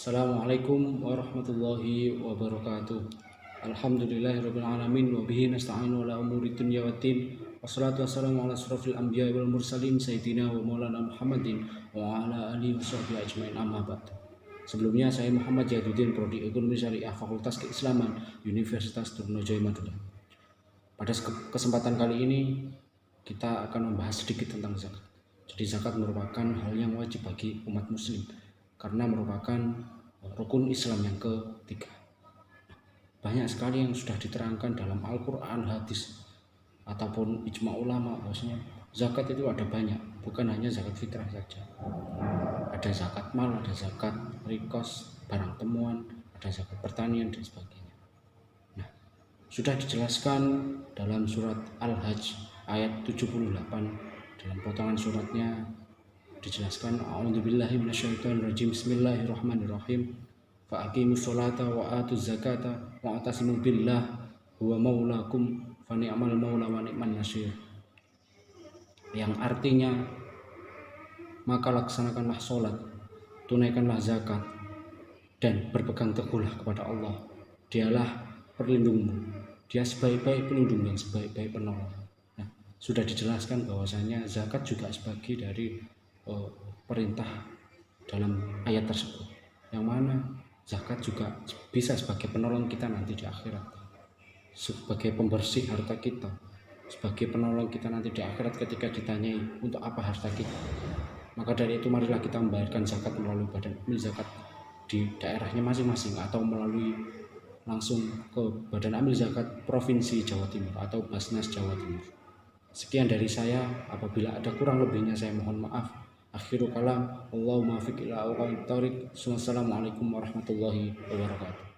Assalamualaikum warahmatullahi wabarakatuh. Alhamdulillahirabbil alamin wa bihi nasta'inu ala umuri dunya waddin. Wassalatu wassalamu ala asrofil anbiya'i wal mursalin sayyidina wa maulana Muhammadin wa ala alihi washabbihi ajmain, amma ba'd. Sebelumnya saya Muhammad Jaduddin, Prodi Ekonomi Syariah Fakultas Keislaman Universitas Trunojoyo Madura. Pada kesempatan kali ini kita akan membahas sedikit tentang zakat. Jadi zakat merupakan hal yang wajib bagi umat muslim karena merupakan rukun Islam yang ketiga. Banyak sekali yang sudah diterangkan dalam Al-Quran, hadis, ataupun ijma ulama bahwasanya zakat itu ada banyak, bukan hanya zakat fitrah saja. Ada zakat mal, ada zakat rikos, barang temuan, ada zakat pertanian dan sebagainya. Nah, sudah dijelaskan dalam surat Al-Hajj ayat 78, dalam potongan suratnya dijelaskan, a'udzubillahi minasyaitonirrajim, bismillahirrahmanirrahim, fa aqimus sholata wa atuz zakata wa atasimu billah huwa maulakum fa ni'mal maula wa ni'man nasir. Yang artinya, maka laksanakanlah sholat, tunaikanlah zakat, dan berpegang teguhlah kepada Allah. Dialah perlindungmu, dia sebaik-baik pelindung dan sebaik-baik penolong. Nah, sudah dijelaskan bahwasanya zakat juga sebagai dari perintah dalam ayat tersebut, yang mana zakat juga bisa sebagai penolong kita nanti di akhirat, sebagai pembersih harta kita, sebagai penolong kita nanti di akhirat ketika ditanyai untuk apa harta kita. Maka dari itu marilah kita membayarkan zakat melalui badan amil zakat di daerahnya masing-masing, atau melalui langsung ke badan amil zakat Provinsi Jawa Timur atau Basnas Jawa Timur. Sekian dari saya, apabila ada kurang lebihnya saya mohon maaf. Akhirul kalam, Allahumma fiq ila aqwamit thoriq. Wassalamualaikum warahmatullahi wabarakatuh.